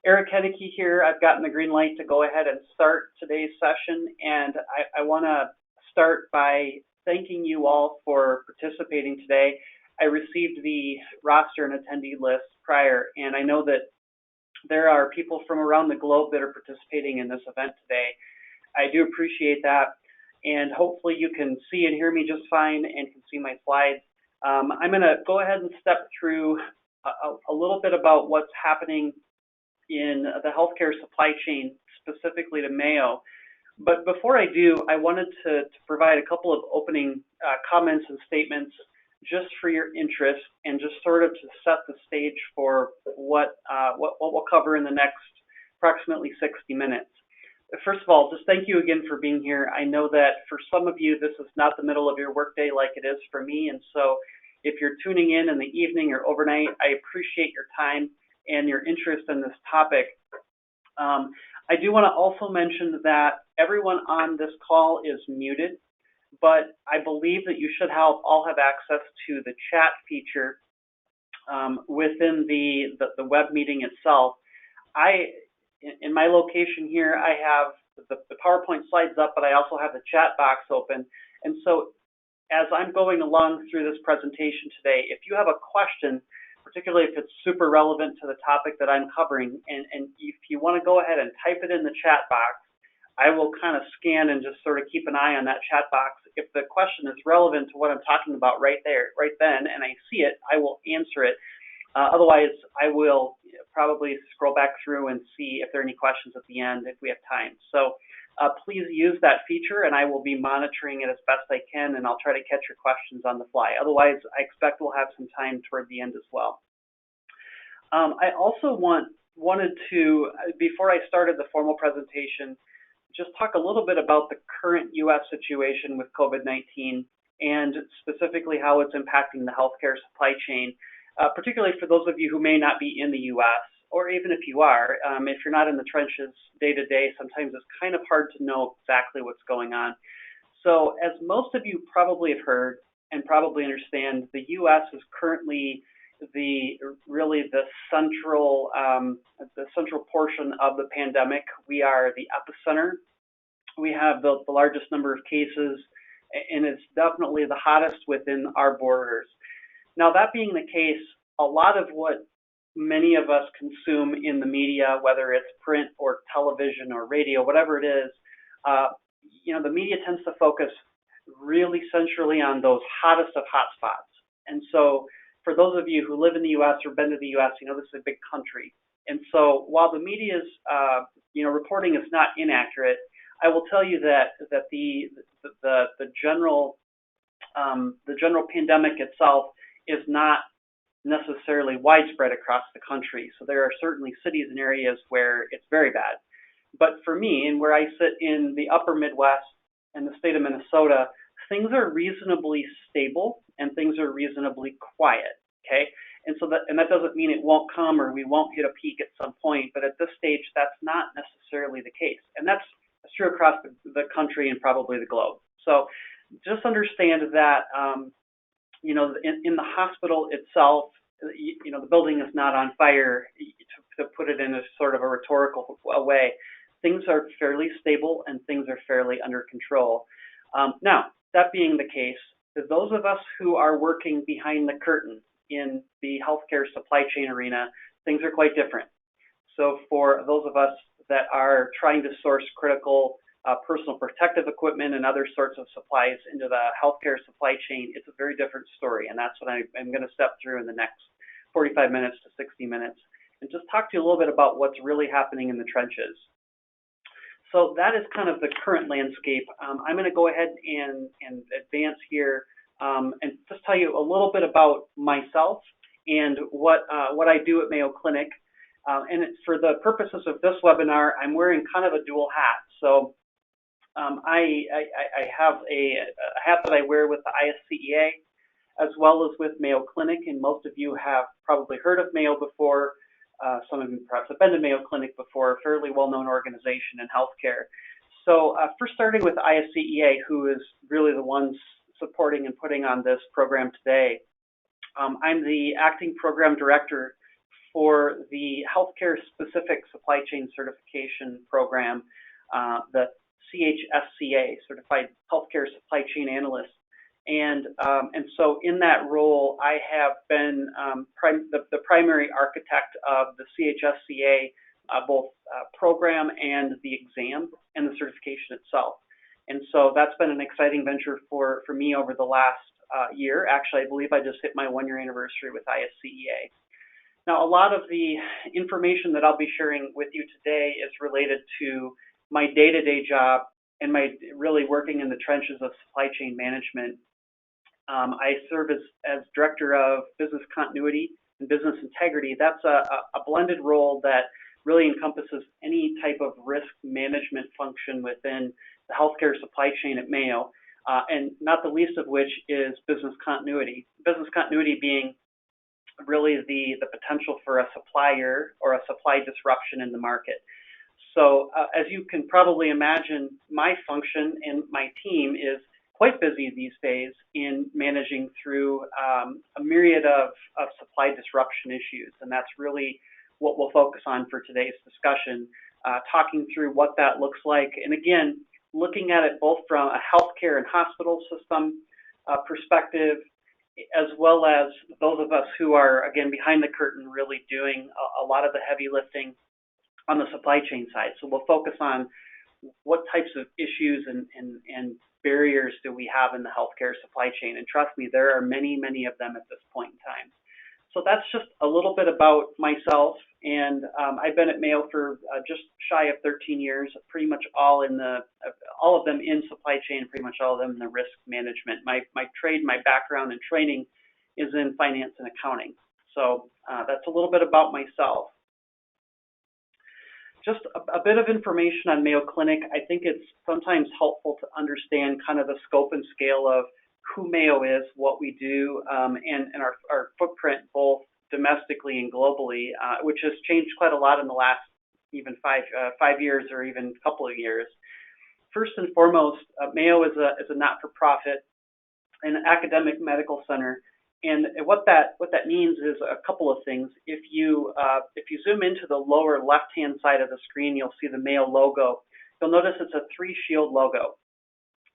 Erich Heneke here. I've gotten the green light to go ahead and start today's session, and I want to start by thanking you all for participating today. I received the roster and attendee list prior, and I know that there are people from around the globe that are participating in this event today. I do appreciate that, and hopefully you can see and hear me just fine and can see my slides. I'm going to go ahead and step through a little bit about what's happening in the healthcare supply chain, specifically to Mayo. But before I do, I wanted to provide a couple of opening comments and statements just for your interest and just sort of to set the stage for what we'll cover in the next approximately 60 minutes. First of all, just thank you again for being here. I know that for some of you, this is not the middle of your workday like it is for me. And so if you're tuning in the evening or overnight, I appreciate your time and your interest in this topic. I do want to also mention that everyone on this call is muted, but I believe that you should all have access to the chat feature within the web meeting itself. In my location here, I have the PowerPoint slides up, but I also have the chat box open. And so as I'm going along through this presentation today, if you have a question, particularly if it's super relevant to the topic that I'm covering, and if you want to go ahead and type it in the chat box, I will kind of scan and just sort of keep an eye on that chat box. If the question is relevant to what I'm talking about right then, and I see it, I will answer it. Otherwise, I will probably scroll back through and see if there are any questions at the end if we have time. So please use that feature, and I will be monitoring it as best I can, and I'll try to catch your questions on the fly. Otherwise, I expect we'll have some time toward the end as well. I also wanted to, before I started the formal presentation, just talk a little bit about the current U.S. situation with COVID-19 and specifically how it's impacting the healthcare supply chain. Particularly for those of you who may not be in the U.S., or even if you are, if you're not in the trenches day to day, sometimes it's kind of hard to know exactly what's going on. So as most of you probably have heard and probably understand, the U.S. is currently really the central portion of the pandemic. We are the epicenter. We have the largest number of cases, and it's definitely the hottest within our borders. Now, that being the case, a lot of what many of us consume in the media, whether it's print or television or radio, whatever it is, the media tends to focus really centrally on those hottest of hotspots. And so for those of you who live in the U.S. or been to the U.S., this is a big country. And so while the media's reporting is not inaccurate, I will tell you that the general pandemic itself is not necessarily widespread across the country. So there are certainly cities and areas where it's very bad. But for me, and where I sit in the upper Midwest and the state of Minnesota, things are reasonably stable and things are reasonably quiet, okay? And so that doesn't mean it won't come or we won't hit a peak at some point, but at this stage, that's not necessarily the case. And that's true across the country and probably the globe. So just understand that in the hospital itself, the building is not on fire, to put it in a sort of a rhetorical way. Things are fairly stable and things are fairly under control. Now, that being the case, for those of us who are working behind the curtain in the healthcare supply chain arena, things are quite different. So for those of us that are trying to source critical personal protective equipment and other sorts of supplies into the healthcare supply chain, it's a very different story. And that's what I'm going to step through in the next 45 minutes to 60 minutes and just talk to you a little bit about what's really happening in the trenches. So that is kind of the current landscape. I'm going to go ahead and advance here and just tell you a little bit about myself and what I do at Mayo Clinic. And for the purposes of this webinar, I'm wearing kind of a dual hat. So I have a hat that I wear with the ISCEA as well as with Mayo Clinic, and most of you have probably heard of Mayo before. Some of you perhaps have been to Mayo Clinic before, a fairly well-known organization in healthcare. So first starting with ISCEA, who is really the ones supporting and putting on this program today. I'm the acting program director for the healthcare specific supply chain certification program, the CHSCA, Certified Healthcare Supply Chain Analyst. And so in that role, I have been the primary architect of the CHSCA, both program and the exam and the certification itself. And so that's been an exciting venture for me over the last year. Actually, I believe I just hit my 1-year anniversary with ISCEA. Now, a lot of the information that I'll be sharing with you today is related to my day-to-day job and my really working in the trenches of supply chain management. I serve as Director of Business Continuity and Business Integrity. That's a blended role that really encompasses any type of risk management function within the healthcare supply chain at Mayo, and not the least of which is business continuity. Business continuity being really the potential for a supplier or a supply disruption in the market. So as you can probably imagine, my function and my team is quite busy these days in managing through a myriad of supply disruption issues, and that's really what we'll focus on for today's discussion, talking through what that looks like, and again, looking at it both from a healthcare and hospital system perspective, as well as those of us who are, again, behind the curtain really doing a lot of the heavy lifting on the supply chain side. So we'll focus on what types of issues and barriers do we have in the healthcare supply chain. And trust me, there are many, many of them at this point in time. So that's just a little bit about myself. And I've been at Mayo for just shy of 13 years, pretty much all of them in supply chain, pretty much all of them in the risk management. My trade, my background and training is in finance and accounting. So that's a little bit about myself. Just a bit of information on Mayo Clinic. I think it's sometimes helpful to understand kind of the scope and scale of who Mayo is, what we do, and our footprint both domestically and globally, which has changed quite a lot in the last even 5 years or even a couple of years. First and foremost, Mayo is a not-for-profit and academic medical center. And what that means is a couple of things. If you zoom into the lower left-hand side of the screen, you'll see the Mayo logo. You'll notice it's a 3-shield logo.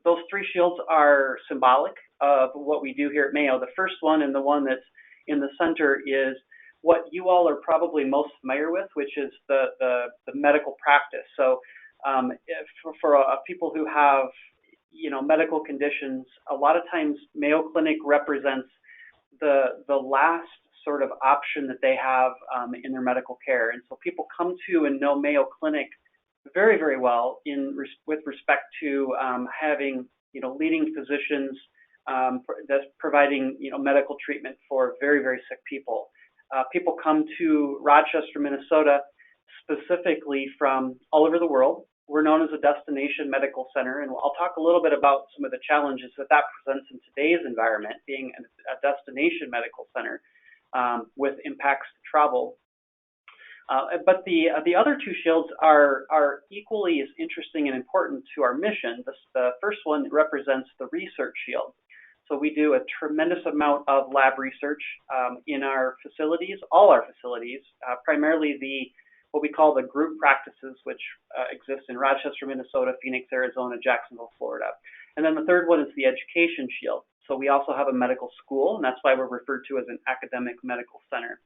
Those 3 shields are symbolic of what we do here at Mayo. The first one, and the one that's in the center, is what you all are probably most familiar with, which is the medical practice. So for people who have medical conditions, a lot of times Mayo Clinic represents the last sort of option that they have in their medical care. And so people come to and know Mayo Clinic very, very well with respect to having leading physicians that's providing medical treatment for very, very sick people. People come to Rochester, Minnesota, specifically from all over the world. We're known as a destination medical center, and I'll talk a little bit about some of the challenges that presents in today's environment, being a destination medical center with impacts to travel. But the other 2 shields are equally as interesting and important to our mission. The first one represents the research shield. So we do a tremendous amount of lab research in our facilities, all our facilities, primarily what we call the group practices, which exist in Rochester, Minnesota, Phoenix, Arizona, Jacksonville, Florida. And then the third one is the education shield. So we also have a medical school, and that's why we're referred to as an academic medical center.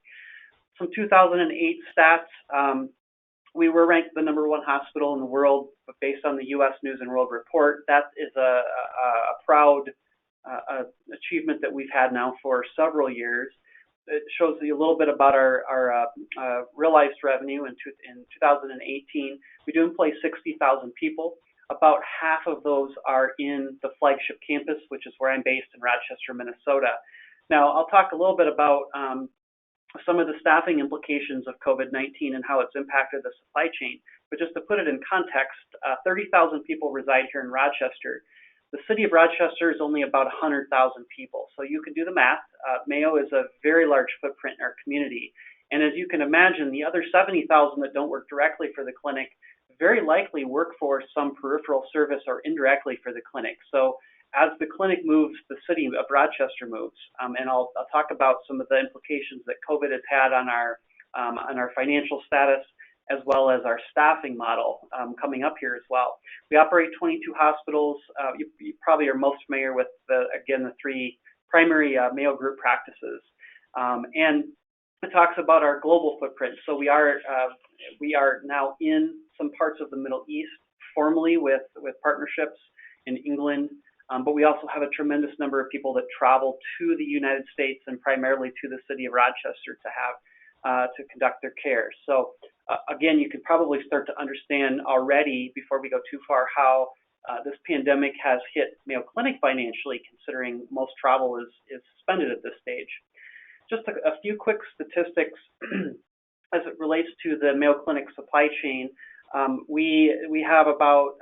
Some 2008 stats, we were ranked the #1 hospital in the world, but based on the U.S. News and World Report. That is a proud achievement that we've had now for several years. It shows you a little bit about our realized revenue in 2018. We do employ 60,000 people. About half of those are in the flagship campus, which is where I'm based in Rochester, Minnesota. Now, I'll talk a little bit about some of the staffing implications of COVID-19 and how it's impacted the supply chain. But just to put it in context, 30,000 people reside here in Rochester. The city of Rochester is only about 100,000 people. So you can do the math. Mayo is a very large footprint in our community. And as you can imagine, the other 70,000 that don't work directly for the clinic very likely work for some peripheral service or indirectly for the clinic. So as the clinic moves, the city of Rochester moves. And I'll talk about some of the implications that COVID has had on our on our financial status, as well as our staffing model coming up here as well. We operate 22 hospitals. You probably are most familiar with, the 3 primary Mayo Group practices. And it talks about our global footprint. So we are now in some parts of the Middle East formally with partnerships in England, but we also have a tremendous number of people that travel to the United States and primarily to the city of Rochester to conduct their care. So again, you can probably start to understand already, before we go too far, how this pandemic has hit Mayo Clinic financially, considering most travel is suspended at this stage. Just a few quick statistics as it relates to the Mayo Clinic supply chain. We have about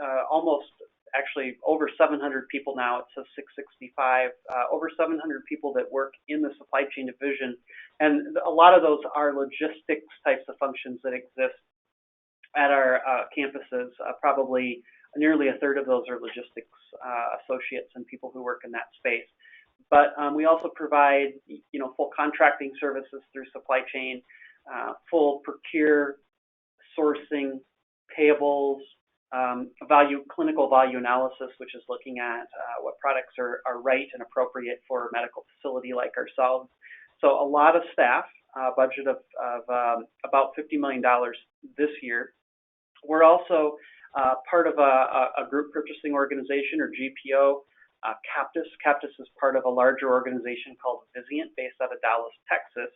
actually over 700 people now. It says 665, over 700 people that work in the supply chain division. And a lot of those are logistics types of functions that exist at our campuses. Probably nearly a third of those are logistics associates and people who work in that space. But we also provide, full contracting services through supply chain, full procure, sourcing, payables, clinical value analysis, which is looking at what products are right and appropriate for a medical facility like ourselves. So a lot of staff, budget of about $50 million this year. We're also part of a group purchasing organization, or GPO, Captus. Captus is part of a larger organization called Vizient, based out of Dallas, Texas.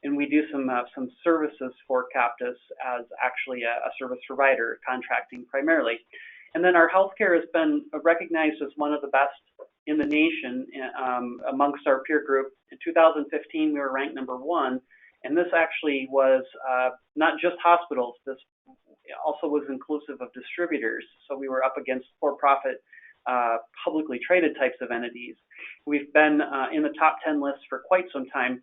And we do some services for Captus as actually a service provider, contracting primarily. And then our healthcare has been recognized as one of the best in the nation amongst our peer group. In 2015, we were ranked #1, and this actually was not just hospitals. This also was inclusive of distributors. So we were up against for-profit, publicly traded types of entities. We've been in the top 10 list for quite some time.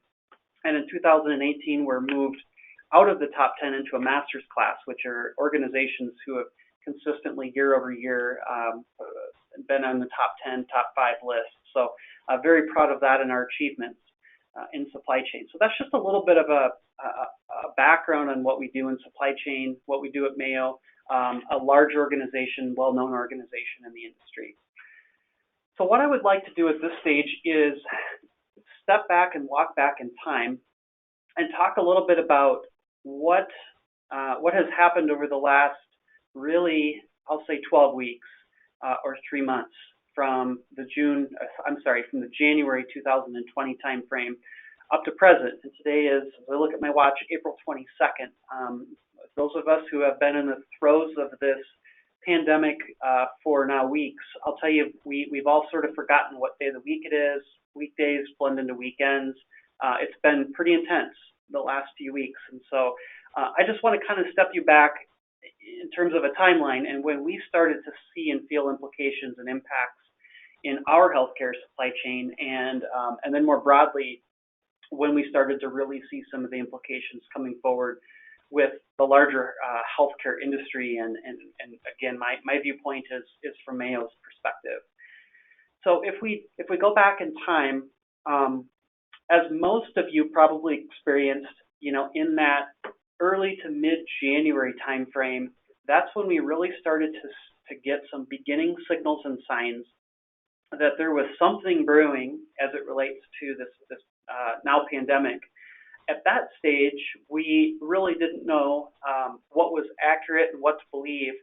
And in 2018, we're moved out of the top 10 into a master's class, which are organizations who have consistently year over year been on the top 10, top 5 lists. So very proud of that and our achievements in supply chain. So that's just a little bit of a background on what we do in supply chain, what we do at Mayo, a large organization, well-known organization in the industry. So what I would like to do at this stage is step back and walk back in time and talk a little bit about what has happened over the last, really, I'll say 12 weeks or 3 months from the January 2020 timeframe up to present. And today is, as I look at my watch, April 22nd. Those of us who have been in the throes of this pandemic for now weeks, I'll tell you, we've all sort of forgotten what day of the week it is. Weekdays blend into weekends. It's been pretty intense the last few weeks. And so I just want to kind of step you back in terms of a timeline and when we started to see and feel implications and impacts in our healthcare supply chain, and then more broadly, when we started to really see some of the implications coming forward with the larger healthcare industry. And again, my viewpoint is from Mayo's perspective. So if we go back in time, as most of you probably experienced, in that early to mid-January timeframe, that's when we really started to get some beginning signals and signs that there was something brewing as it relates to this now pandemic. At that stage, we really didn't know what was accurate and what to believe,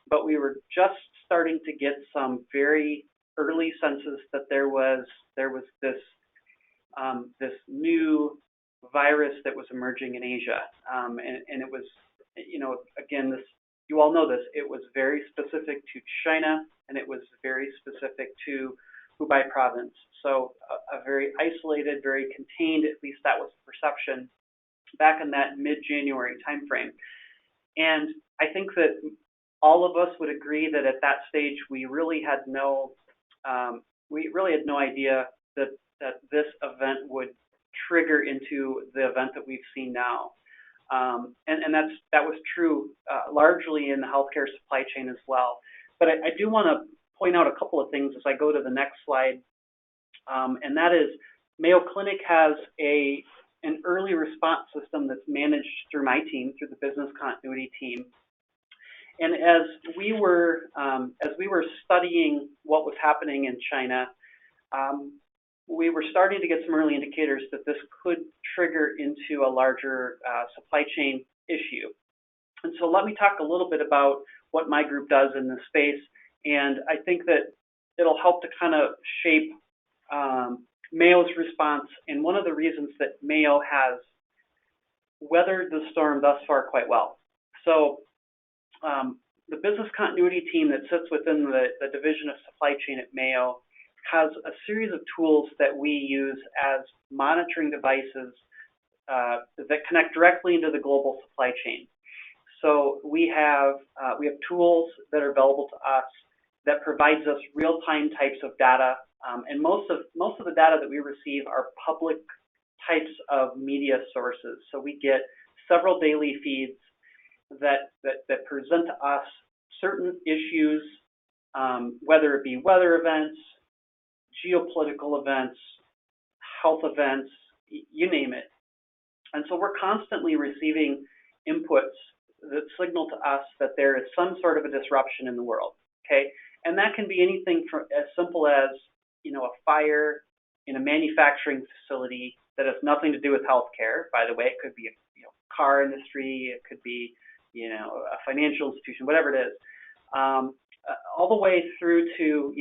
but we were just starting to get some very early senses that there was this new virus that was emerging in Asia, and it was, again, you all know this. It was very specific to China, and it was very specific to Hubei province. So a very isolated, very contained, at least that was the perception back in that mid-January timeframe. And I think that all of us would agree that at that stage we really had no idea that this event would trigger into the event that we've seen now. And that was true largely in the healthcare supply chain as well. But I do want to point out a couple of things as I go to the next slide, and that is Mayo Clinic has a an early response system that's managed through my team, through the business continuity team. And as we were studying what was happening in China, we were starting to get some early indicators that this could trigger into a larger supply chain issue. And so let me talk a little bit about what my group does in this space, and I think that it'll help to kind of shape Mayo's response, and one of the reasons that Mayo has weathered the storm thus far quite well. So the business continuity team that sits within the Division of Supply Chain at Mayo has a series of tools that we use as monitoring devices that connect directly into the global supply chain. So we have tools that are available to us that provides us real-time types of data, and most of the data that we receive are public types of media sources. So we get several daily feeds that present to us certain issues, whether it be weather events, geopolitical events, health events, you name it. And so we're constantly receiving inputs that signal to us that there is some sort of a disruption in the world, okay? And that can be anything from as simple as, a fire in a manufacturing facility that has nothing to do with healthcare. By the way, it could be a car industry, it could be a financial institution, whatever it is, all the way through to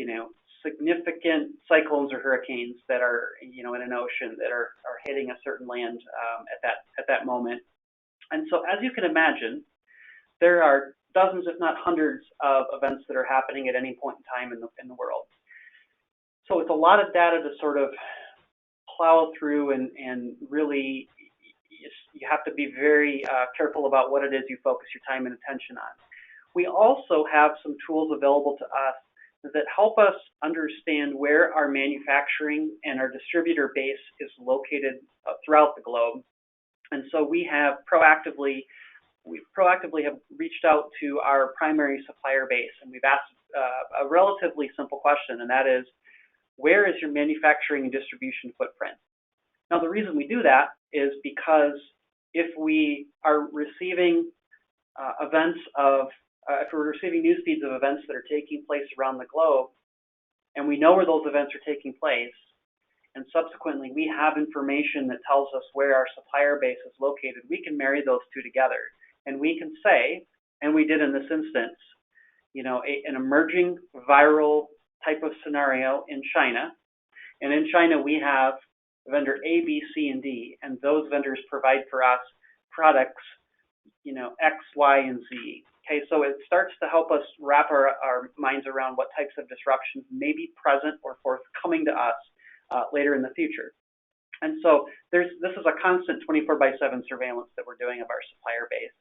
significant cyclones or hurricanes that are in an ocean that are hitting a certain land at that moment. And so, as you can imagine, there are dozens, if not hundreds, of events that are happening at any point in time in the world. So it's a lot of data to sort of plow through, and really you have to be very careful about what it is you focus your time and attention on. We also have some tools available to us that help us understand where our manufacturing and our distributor base is located throughout the globe. And so we proactively have reached out to our primary supplier base, and we've asked a relatively simple question, and that is, where is your manufacturing and distribution footprint? Now, the reason we do that is because if we are receiving if we're receiving news feeds of events that are taking place around the globe, and we know where those events are taking place, and subsequently we have information that tells us where our supplier base is located, we can marry those two together. And we can say, and we did in this instance, an emerging viral type of scenario in China. And in China, we have vendor A, B, C, and D, and those vendors provide for us products, X, Y, and Z. Okay, so it starts to help us wrap our minds around what types of disruptions may be present or forthcoming to us later in the future. And so this is a constant 24/7 surveillance that we're doing of our supplier base.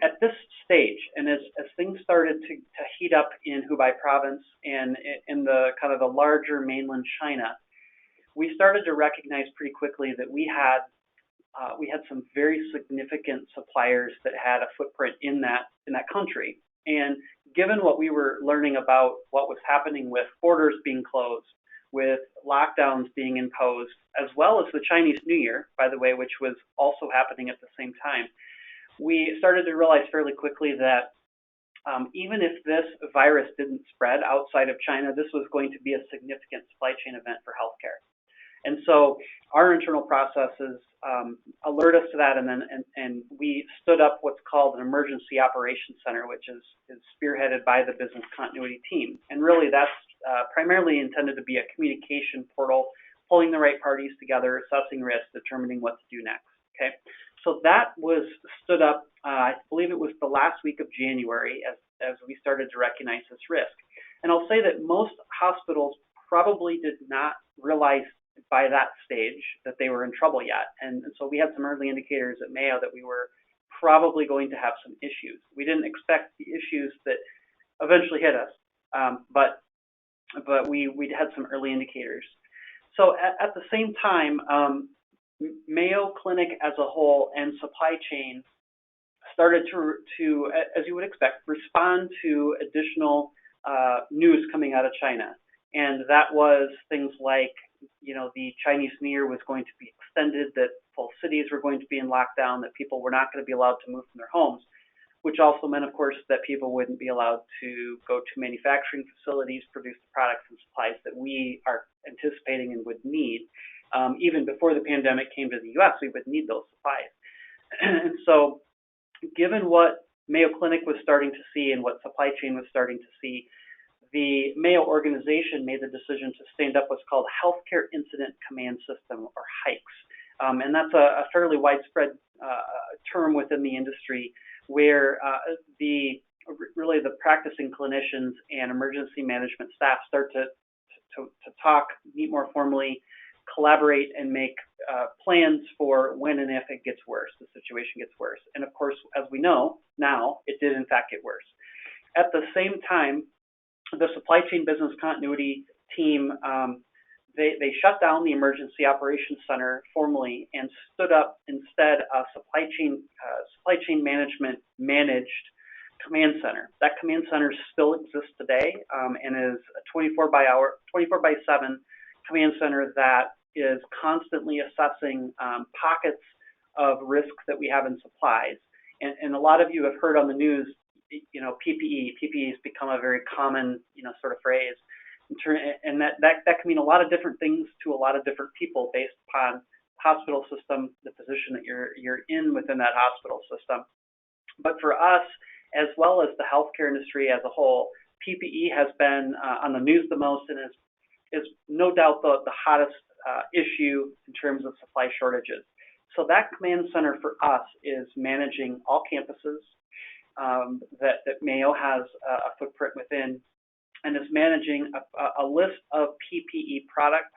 At this stage, and as things started to heat up in Hubei province and in the kind of the larger mainland China, we started to recognize pretty quickly that we had some very significant suppliers that had a footprint in that country. And given what we were learning about what was happening with borders being closed, with lockdowns being imposed, as well as the Chinese New Year, by the way, which was also happening at the same time, we started to realize fairly quickly that even if this virus didn't spread outside of China, this was going to be a significant supply chain event for healthcare. And so our internal processes alert us to that, and we stood up what's called an emergency operations center, which is spearheaded by the business continuity team. And really that's primarily intended to be a communication portal, pulling the right parties together, assessing risk, determining what to do next. Okay, so that was stood up, I believe it was the last week of January as we started to recognize this risk. And I'll say that most hospitals probably did not realize by that stage that they were in trouble yet. And so we had some early indicators at Mayo that we were probably going to have some issues. We didn't expect the issues that eventually hit us, but we had some early indicators. So at the same time, Mayo Clinic as a whole and supply chain started to, as you would expect, respond to additional news coming out of China. And that was things like, the Chinese New Year was going to be extended, that full cities were going to be in lockdown, that people were not going to be allowed to move from their homes, which also meant, of course, that people wouldn't be allowed to go to manufacturing facilities, produce the products and supplies that we are anticipating and would need. Even before the pandemic came to the U.S., we would need those supplies. And so, given what Mayo Clinic was starting to see and what supply chain was starting to see, the Mayo organization made the decision to stand up what's called Healthcare Incident Command System, or HICS. And that's a fairly widespread term within the industry, where really the practicing clinicians and emergency management staff start to talk, meet more formally, collaborate, and make plans for when and if it gets worse, the situation gets worse. And of course, as we know now, it did in fact get worse. At the same time, the supply chain business continuity team, they shut down the Emergency Operations Center formally and stood up instead a supply chain management managed command center. That command center still exists today and is a 24/7 command center that is constantly assessing pockets of risk that we have in supplies. And a lot of you have heard on the news, PPE. PPE has become a very common, sort of phrase. And that can mean a lot of different things to a lot of different people based upon hospital system, the position that you're in within that hospital system. But for us, as well as the healthcare industry as a whole, PPE has been on the news the most and is no doubt the hottest issue in terms of supply shortages. So that command center for us is managing all campuses that Mayo has a footprint within, and is managing a list of PPE products.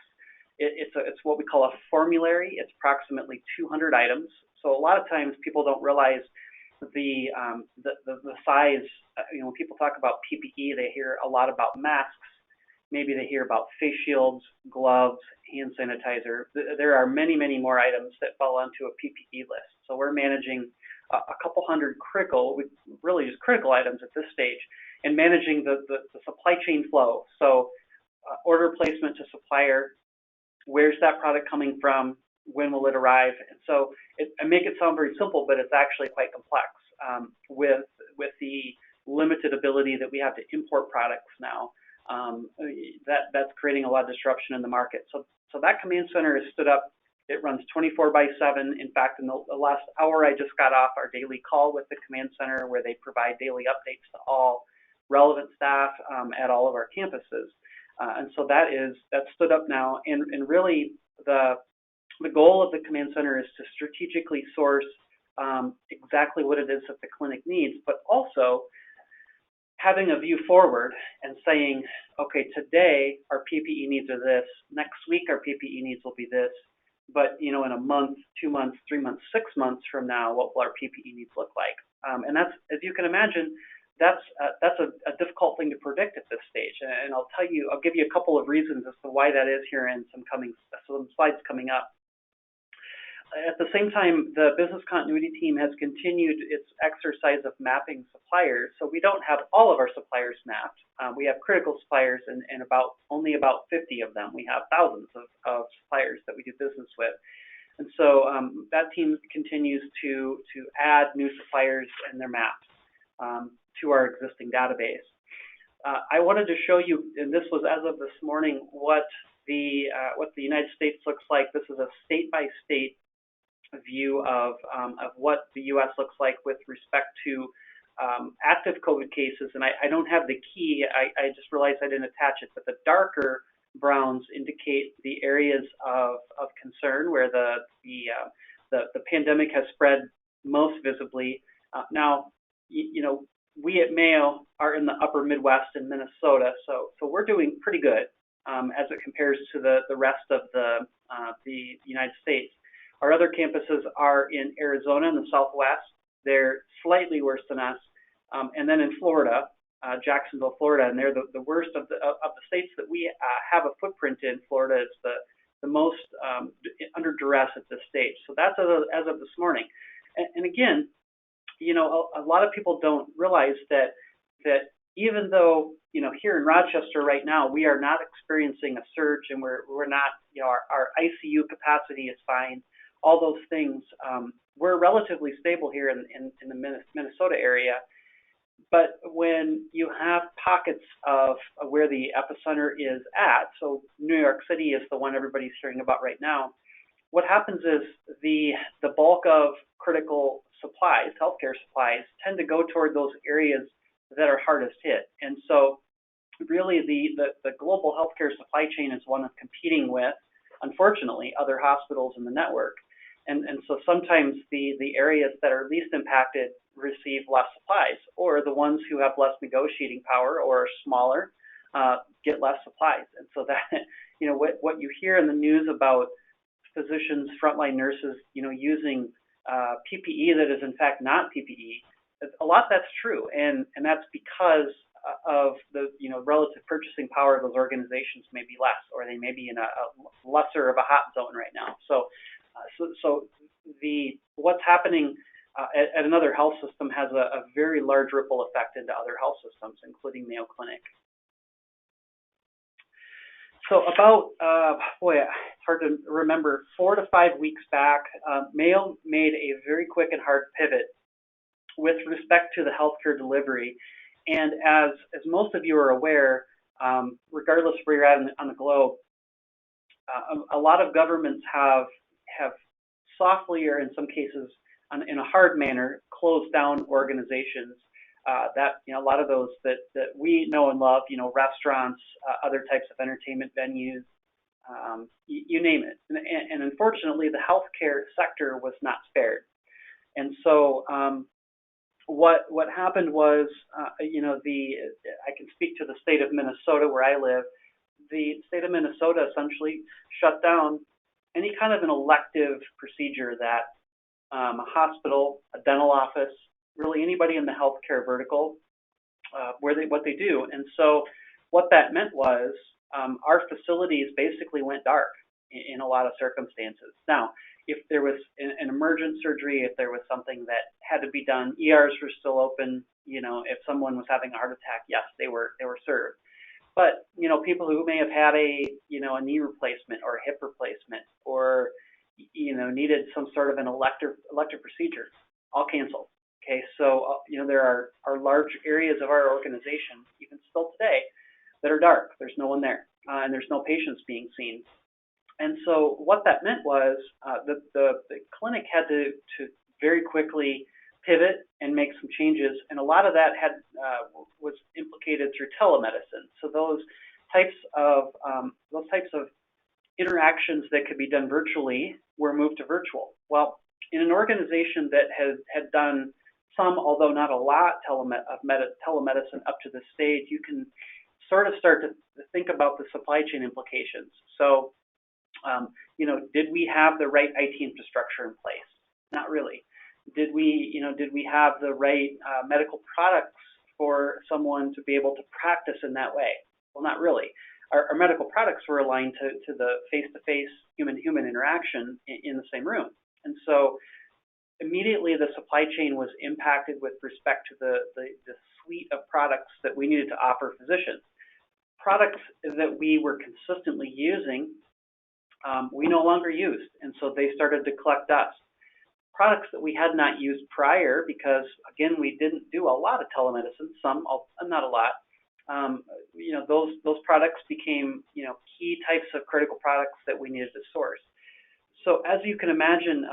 It's what we call a formulary. It's approximately 200 items. So a lot of times people don't realize the size. When people talk about PPE, they hear a lot about masks. Maybe they hear about face shields, gloves, hand sanitizer. There are many, many more items that fall onto a PPE list. So we're managing a couple hundred critical items at this stage, and managing the supply chain flow. So order placement to supplier, where's that product coming from, when will it arrive? And so I make it sound very simple, but it's actually quite complex with the limited ability that we have to import products now. That's creating a lot of disruption in the market. So that command center is stood up. It runs 24/7. In fact, in the last hour, I just got off our daily call with the command center, where they provide daily updates to all relevant staff at all of our campuses. And so that's stood up now. And really, the goal of the command center is to strategically source exactly what it is that the clinic needs, but also having a view forward and saying, okay, today our PPE needs are this, next week our PPE needs will be this, but in a month, 2 months, 3 months, 6 months from now, what will our PPE needs look like? And that's, as you can imagine, that's a difficult thing to predict at this stage. And I'll give you a couple of reasons as to why that is here in some slides coming up. At the same time, the business continuity team has continued its exercise of mapping suppliers. So we don't have all of our suppliers mapped. We have critical suppliers and only about 50 of them. We have thousands of suppliers that we do business with. And so that team continues to add new suppliers and their maps to our existing database. I wanted to show you, and this was as of this morning, what the United States looks like. This is a state-by-state view of what the U.S. looks like with respect to active COVID cases. And I don't have the key. I just realized I didn't attach it, but the darker browns indicate the areas of concern where the pandemic has spread most visibly. Now, we at Mayo are in the upper Midwest in Minnesota, so we're doing pretty good as it compares to the rest of the United States. Our other campuses are in Arizona in the Southwest. They're slightly worse than us, and then in Florida, Jacksonville, Florida, and they're the worst of the states that we have a footprint in. Florida is the most under duress at this stage. So that's as of this morning. And again, a lot of people don't realize that even though here in Rochester right now we are not experiencing a surge, and we're not, our ICU capacity is fine. all those things. We're relatively stable here in the Minnesota area, but when you have pockets of where the epicenter is at, so New York City is the one everybody's hearing about right now, what happens is the bulk of critical supplies, healthcare supplies, tend to go toward those areas that are hardest hit. And so really the global healthcare supply chain is one of competing with, unfortunately, other hospitals in the network. And so sometimes the areas that are least impacted receive less supplies, or the ones who have less negotiating power or are smaller get less supplies. And so that, what you hear in the news about physicians, frontline nurses, using PPE that is in fact not PPE, a lot that's true, and that's because of the relative purchasing power of those organizations may be less, or they may be in a lesser of a hot zone right now. So what's happening at another health system has a very large ripple effect into other health systems, including Mayo Clinic. So about, it's hard to remember, 4 to 5 weeks back, Mayo made a very quick and hard pivot with respect to the healthcare delivery. And as most of you are aware, regardless of where you're at on the globe, a lot of governments have softly, or in some cases in a hard manner, closed down organizations that, a lot of those that we know and love, restaurants, other types of entertainment venues, you name it. And unfortunately, the healthcare sector was not spared. And so what happened was, I can speak to the state of Minnesota where I live. The state of Minnesota essentially shut down any kind of an elective procedure that a hospital, a dental office, really anybody in the healthcare vertical, what they do. And so what that meant was our facilities basically went dark in a lot of circumstances. Now, if there was an emergent surgery, if there was something that had to be done, ERs were still open. If someone was having a heart attack, yes, they were served. But people who may have had a knee replacement or a hip replacement, or needed some sort of an elective procedure, all canceled. Okay, so there are large areas of our organization, even still today, that are dark. There's no one there, and there's no patients being seen. And so what that meant was the clinic had to very quickly pivot and make some changes, and a lot of that was implicated through telemedicine. So those types of interactions that could be done virtually were moved to virtual. Well, in an organization that had done some, although not a lot, telemedicine up to this stage, you can sort of start to think about the supply chain implications. So, did we have the right IT infrastructure in place? Not really. Did we have the right medical products for someone to be able to practice in that way? Well, not really. Our medical products were aligned to the face-to-face human-to-human interaction in the same room. And so immediately the supply chain was impacted with respect to the suite of products that we needed to offer physicians. Products that we were consistently using, we no longer used, and so they started to collect dust. Products that we had not used prior, because again, we didn't do a lot of telemedicine, some, not a lot. Those products became key types of critical products that we needed to source. So as you can imagine,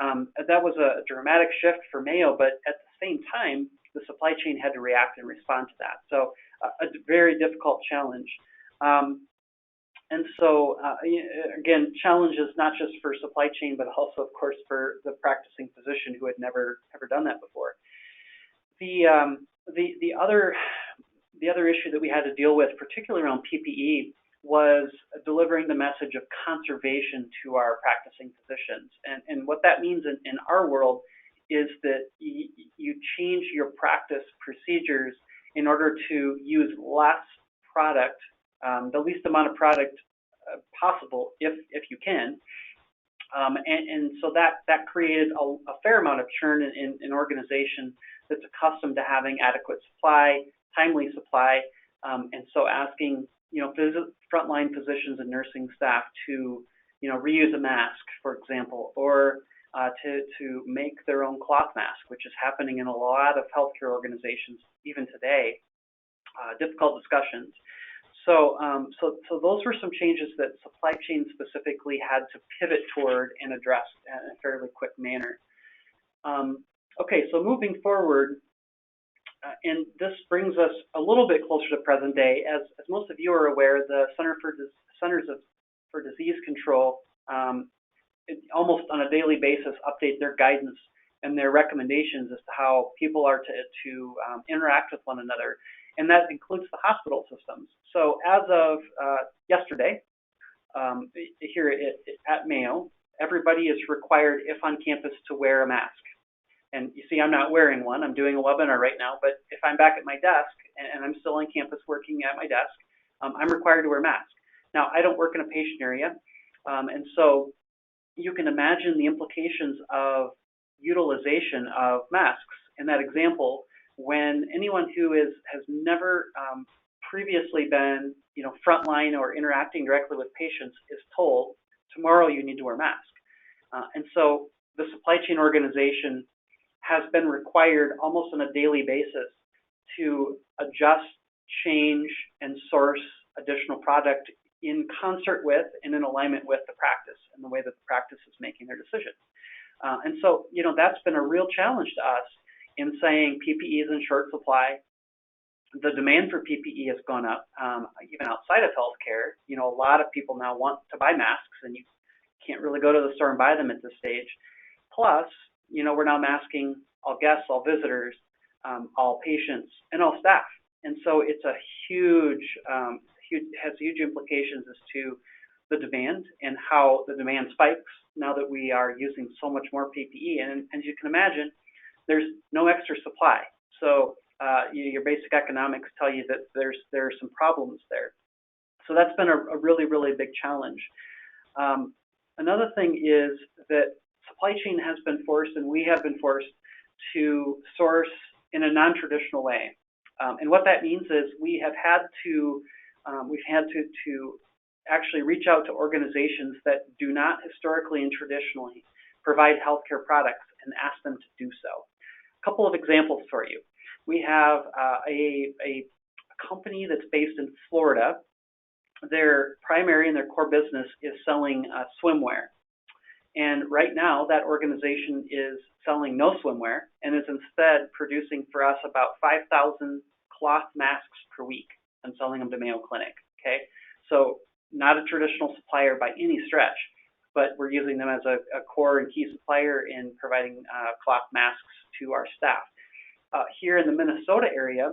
that was a dramatic shift for Mayo, but at the same time, the supply chain had to react and respond to that. So a very difficult challenge. And so, again, challenges not just for supply chain, but also, of course, for the practicing physician who had never done that before. The other issue that we had to deal with, particularly around PPE, was delivering the message of conservation to our practicing physicians. And what that means in our world is that you change your practice procedures in order to use less product, the least amount of product possible if you can. And so that created a fair amount of churn in an organization that's accustomed to having adequate supply, timely supply, and so asking frontline physicians and nursing staff to reuse a mask, for example, or to make their own cloth mask, which is happening in a lot of healthcare organizations even today. Difficult discussions. So those were some changes that supply chain specifically had to pivot toward and address in a fairly quick manner. Okay, so moving forward, and this brings us a little bit closer to present day. As most of you are aware, the Centers for Disease Control almost on a daily basis update their guidance and their recommendations as to how people are to interact with one another, and that includes the hospital systems. So as of yesterday, here at Mayo, everybody is required, if on campus, to wear a mask. And you see, I'm not wearing one. I'm doing a webinar right now, but if I'm back at my desk and I'm still on campus working at my desk, I'm required to wear a mask. Now, I don't work in a patient area, and so you can imagine the implications of utilization of masks. In that example, when anyone who has never previously been, frontline or interacting directly with patients is told, tomorrow you need to wear a mask. And so the supply chain organization has been required almost on a daily basis to adjust, change, and source additional product in concert with and in alignment with the practice and the way that the practice is making their decisions. And so, that's been a real challenge to us in saying PPE is in short supply. The demand for PPE has gone up, even outside of healthcare. A lot of people now want to buy masks, and you can't really go to the store and buy them at this stage. Plus, we're now masking all guests, all visitors, all patients, and all staff. And so it's a has huge implications as to the demand and how the demand spikes now that we are using so much more PPE. And as you can imagine, there's no extra supply. So your basic economics tell you that there are some problems there. So that's been a really, really big challenge. Another thing is that supply chain has been forced, and we have been forced to source in a non-traditional way. And what that means is we've had to actually reach out to organizations that do not historically and traditionally provide healthcare products and ask them to do so. A couple of examples for you. We have a company that's based in Florida. Their primary and their core business is selling swimwear. And right now, that organization is selling no swimwear and is instead producing for us about 5,000 cloth masks per week and selling them to Mayo Clinic. Okay, so not a traditional supplier by any stretch, but we're using them as a core and key supplier in providing cloth masks to our staff. Here in the Minnesota area,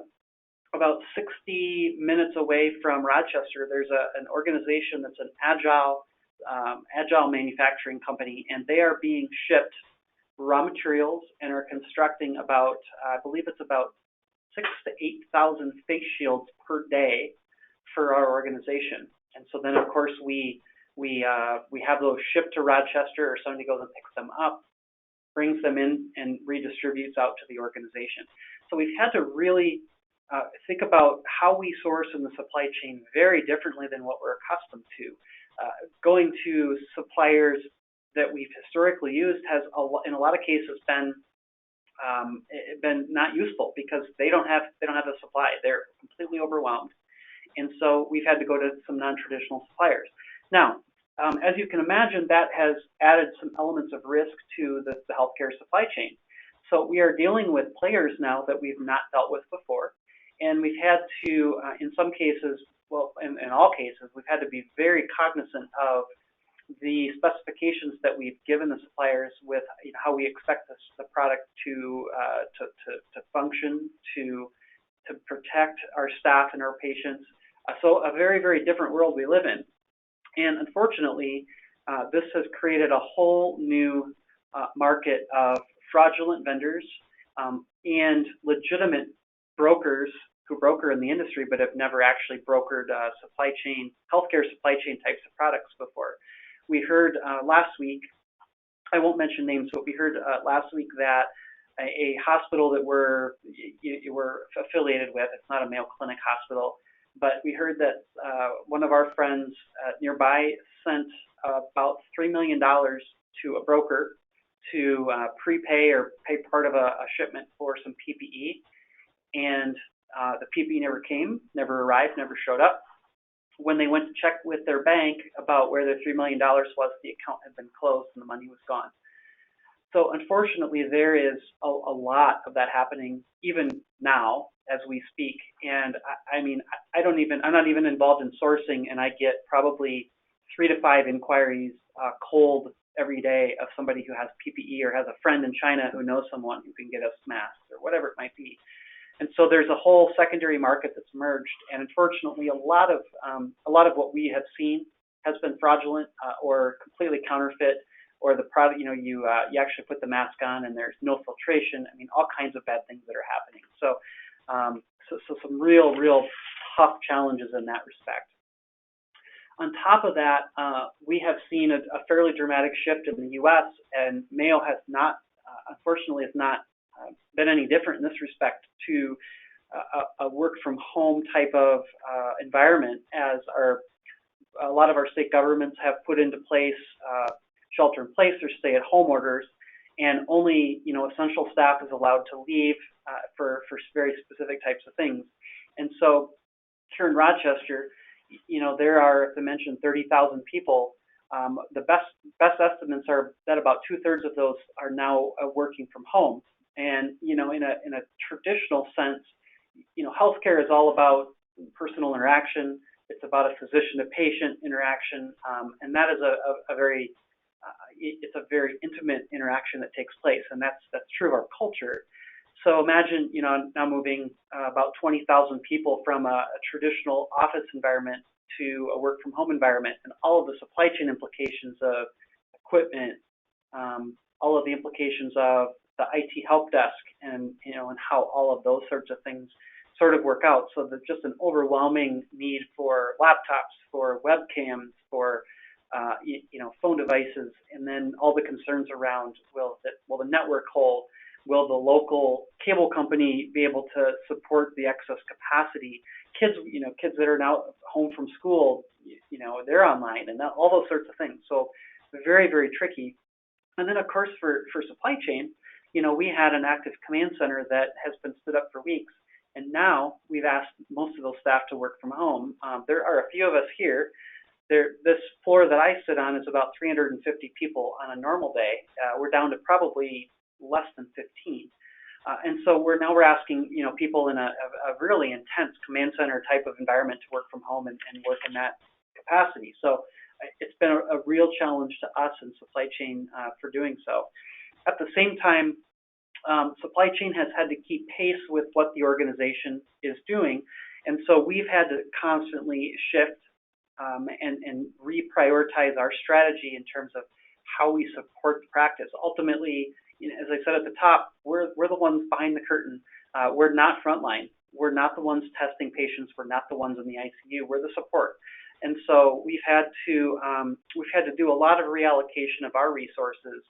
about 60 minutes away from Rochester, there's an organization that's an agile manufacturing company, and they are being shipped raw materials and are constructing about, I believe it's about 6,000 to 8,000 face shields per day for our organization. And so then, of course, we have those shipped to Rochester, or somebody goes and picks them up, brings them in, and redistributes out to the organization. So we've had to really think about how we source in the supply chain very differently than what we're accustomed to. Going to suppliers that we've historically used has, in a lot of cases, been not useful because they don't have the supply. They're completely overwhelmed, and so we've had to go to some non-traditional suppliers. Now, as you can imagine, that has added some elements of risk to the healthcare supply chain. So we are dealing with players now that we've not dealt with before, and we've had to, in some cases, well, in all cases, we've had to be very cognizant of the specifications that we've given the suppliers with how we expect the product to function, to protect our staff and our patients. So a very, very different world we live in. And unfortunately, this has created a whole new market of fraudulent vendors and legitimate brokers who broker in the industry but have never actually brokered healthcare supply chain types of products before. We heard last week, I won't mention names, but we heard last week that a hospital that we're affiliated with, it's not a Mayo Clinic hospital, but we heard that one of our friends nearby sent about $3 million to a broker to prepay or pay part of a shipment for some PPE, and the PPE never came, never arrived, never showed up. When they went to check with their bank about where their $3 million was, the account had been closed and the money was gone. So unfortunately, there is a lot of that happening even now as we speak. And I mean, I'm not even involved in sourcing, and I get probably 3 to 5 inquiries cold every day of somebody who has PPE or has a friend in China who knows someone who can get us masks or whatever it might be. And so there's a whole secondary market that's emerged, and unfortunately, a lot of what we have seen has been fraudulent or completely counterfeit, or the product, you actually put the mask on and there's no filtration. I mean, all kinds of bad things that are happening. So, so some real tough challenges in that respect. On top of that, we have seen a fairly dramatic shift in the U.S., and Mayo has not, unfortunately, has not been any different in this respect to a work from home type of environment, as a lot of our state governments have put into place shelter in place or stay at home orders, and only essential staff is allowed to leave for very specific types of things. And so here in Rochester, there are, as I mentioned, 30,000 people. The best estimates are that about 2/3 of those are now working from home. And in a traditional sense, healthcare is all about personal interaction. It's about a physician to patient interaction, and that is a very intimate interaction that takes place, and that's true of our culture. So imagine now moving about 20,000 people from a traditional office environment to a work from home environment, and all of the supply chain implications of equipment, all of the implications of the IT help desk, and and how all of those sorts of things sort of work out. So there's just an overwhelming need for laptops, for webcams, for phone devices, and then all the concerns around will the network hold? Will the local cable company be able to support the excess capacity? Kids that are now home from school, they're online, and all those sorts of things. So very, very tricky. And then of course for supply chain, we had an active command center that has been stood up for weeks, and now we've asked most of those staff to work from home. There are a few of us here. This floor that I sit on is about 350 people on a normal day. We're down to probably less than 15. And so we're asking people in a really intense command center type of environment to work from home and work in that capacity. So it's been a real challenge to us in supply chain for doing so. At the same time, supply chain has had to keep pace with what the organization is doing, and so we've had to constantly shift and reprioritize our strategy in terms of how we support the practice. Ultimately, as I said at the top, we're the ones behind the curtain. We're not frontline. We're not the ones testing patients. We're not the ones in the ICU. We're the support. And so we've had to do a lot of reallocation of our resources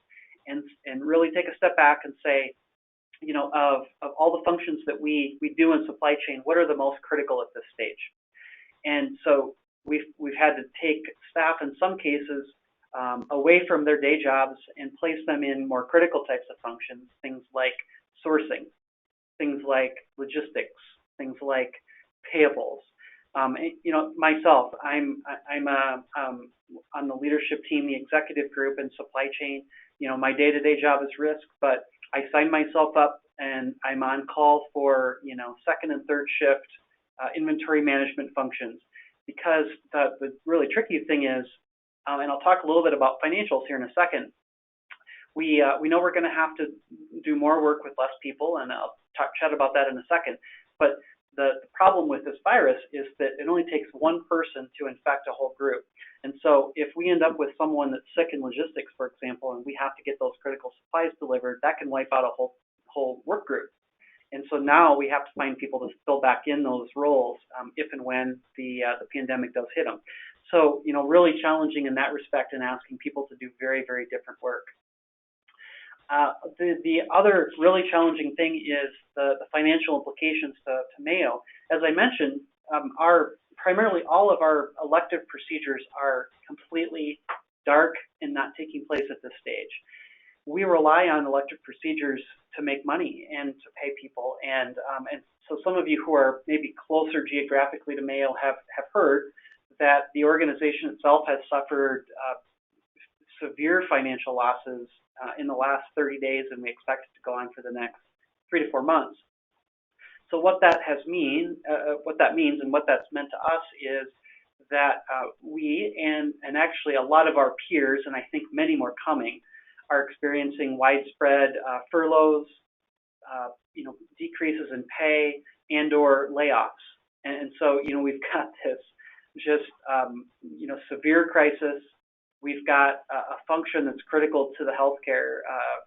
and really take a step back and say, of all the functions that we do in supply chain, what are the most critical at this stage? And so we've had to take staff in some cases away from their day jobs and place them in more critical types of functions, things like sourcing, things like logistics, things like payables. Myself, I'm on the leadership team, the executive group, and supply chain. My day-to-day job is risk, but I sign myself up and I'm on call for second and third shift inventory management functions, because the really tricky thing is, and I'll talk a little bit about financials here in a second. We know we're going to have to do more work with less people, and I'll chat about that in a second. But the problem with this virus is that it only takes one person to infect a whole group. And so if we end up with someone that's sick in logistics, for example, and we have to get those critical supplies delivered, that can wipe out a whole work group. And so now we have to find people to fill back in those roles if and when the pandemic does hit them. So, really challenging in that respect, and asking people to do very, very different work. The other really challenging thing is the financial implications to Mayo. As I mentioned, primarily all of our elective procedures are completely dark and not taking place at this stage. we rely on elective procedures to make money and to pay people. And so some of you who are maybe closer geographically to Mayo have heard that the organization itself has suffered severe financial losses in the last 30 days, and we expect it to go on for the next 3 to 4 months. So what that means and what that's meant to us is that we and actually a lot of our peers, and I think many more coming, are experiencing widespread furloughs, decreases in pay and/or layoffs. And so, we've got this just, severe crisis. We've got a function that's critical to the healthcare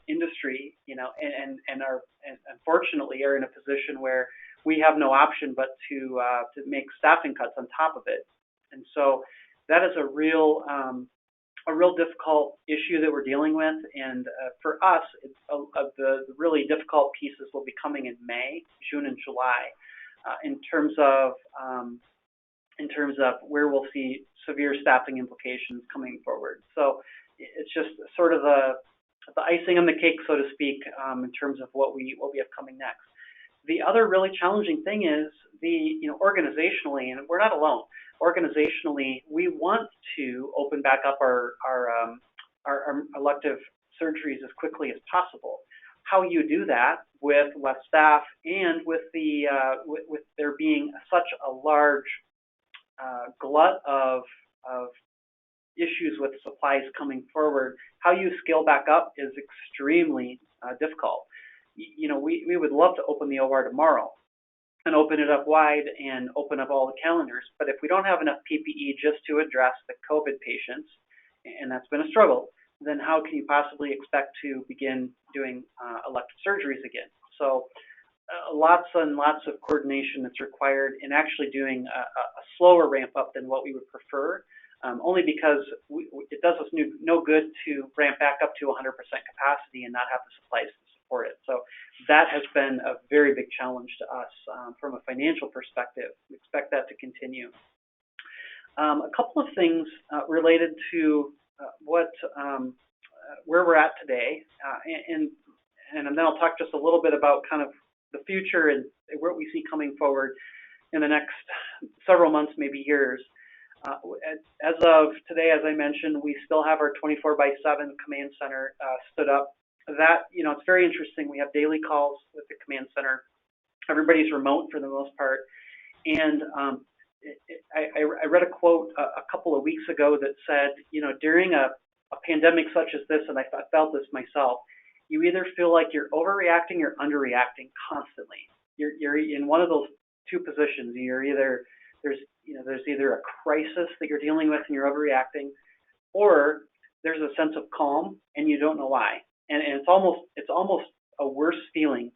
industry, and unfortunately are in a position where we have no option but to make staffing cuts on top of it. And so that is a real difficult issue that we're dealing with. And for us, the really difficult pieces will be coming in May, June, and July, in terms of where we'll see severe staffing implications coming forward. So it's just sort of the icing on the cake, so to speak, in terms of what we have coming next. The other really challenging thing is organizationally, and we're not alone. Organizationally, we want to open back up our elective surgeries as quickly as possible. How you do that with less staff and with with there being such a large glut of issues with supplies coming forward, how you scale back up is extremely difficult. We would love to open the OR tomorrow and open it up wide and open up all the calendars, but if we don't have enough PPE just to address the COVID patients, and that's been a struggle, then how can you possibly expect to begin doing elective surgeries again? So lots and lots of coordination that's required in actually doing a slower ramp up than what we would prefer, only because it does us no good to ramp back up to 100% capacity and not have the supplies to support it. So that has been a very big challenge to us from a financial perspective. We expect that to continue. A couple of things related to where we're at today, and then I'll talk just a little bit about kind of the future and what we see coming forward in the next several months, maybe years. As of today, as I mentioned, we still have our 24/7 command center stood up. That, it's very interesting. We have daily calls with the command center. Everybody's remote for the most part. And I read a quote a couple of weeks ago that said, during a pandemic such as this, and I felt this myself, you either feel like you're overreacting or underreacting constantly. You're in one of those two positions. There's either a crisis that you're dealing with and you're overreacting, or there's a sense of calm and you don't know why. And it's almost a worse feeling,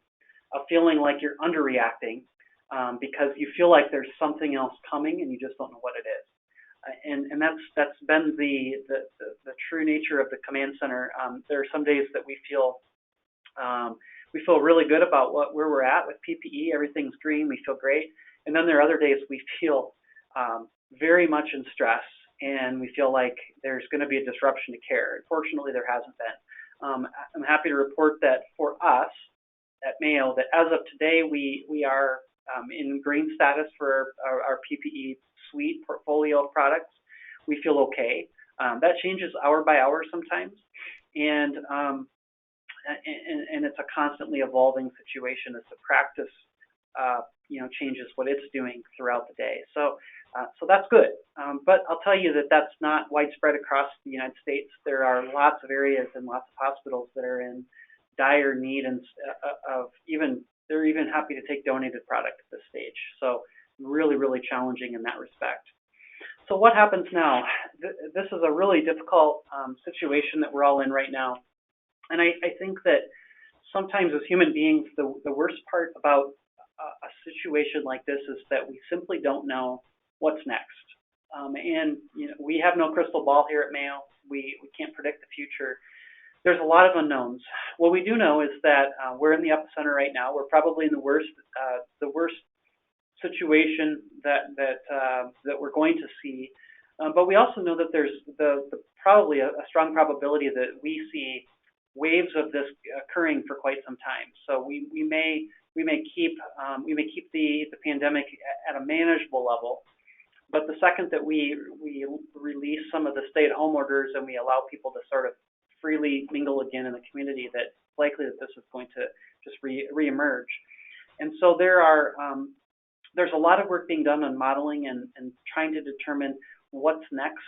of feeling like you're underreacting because you feel like there's something else coming and you just don't know what it is. And that's been the true nature of the command center. There are some days that we feel really good about where we're at with PPE. Everything's green. We feel great. And then there are other days we feel very much in stress, and we feel like there's going to be a disruption to care. Unfortunately, there hasn't been. I'm happy to report that for us at Mayo, that as of today, we are in green status for our PPE suite portfolio of products. We feel okay. That changes hour by hour sometimes, and it's a constantly evolving situation as the practice changes what it's doing throughout the day. So that's good. But I'll tell you that that's not widespread across the United States. There are lots of areas and lots of hospitals that are in dire need they're even happy to take donated product at this stage. So really, really challenging in that respect. So what happens now? This is a really difficult situation that we're all in right now. And I think that sometimes as human beings, the worst part about a situation like this is that we simply don't know what's next. And we have no crystal ball here at Mayo. We can't predict the future. There's a lot of unknowns. What we do know is that we're in the epicenter right now. We're probably in the worst situation that we're going to see. But we also know that there's probably a strong probability that we see waves of this occurring for quite some time. So we may keep the pandemic at a manageable level, but the second that we release some of the stay-at-home orders and we allow people to sort of freely mingle again in the community, that it's likely that this is going to just reemerge. And so there's a lot of work being done on modeling and trying to determine what's next.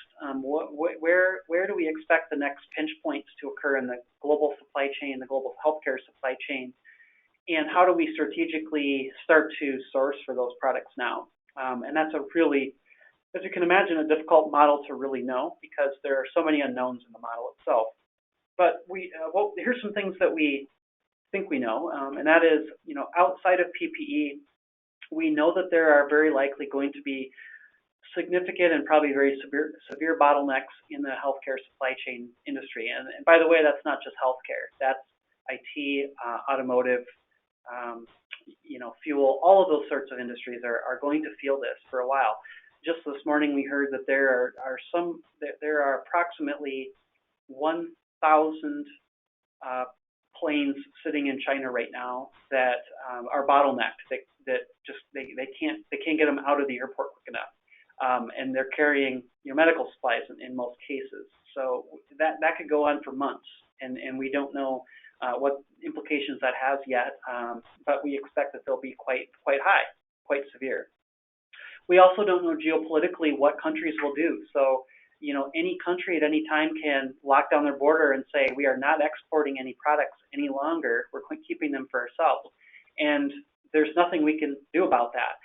Where do we expect the next pinch points to occur in the global supply chain, the global healthcare supply chain, and how do we strategically start to source for those products now? And that's a really, as you can imagine, a difficult model to really know because there are so many unknowns in the model itself. But well, here's some things that we think we know, and that is, outside of PPE, we know that there are very likely going to be significant and probably very severe bottlenecks in the healthcare supply chain industry. And by the way, that's not just healthcare. That's IT, automotive, fuel. All of those sorts of industries are going to feel this for a while. Just this morning, we heard that there are approximately 1,000 planes sitting in China right now that are bottlenecked. They can't get them out of the airport quick enough, and they're carrying medical supplies in most cases. So that could go on for months, and we don't know what implications that has yet, but we expect that they'll be quite high, quite severe. We also don't know geopolitically what countries will do. So, any country at any time can lock down their border and say, we are not exporting any products any longer. We're keeping them for ourselves. And there's nothing we can do about that.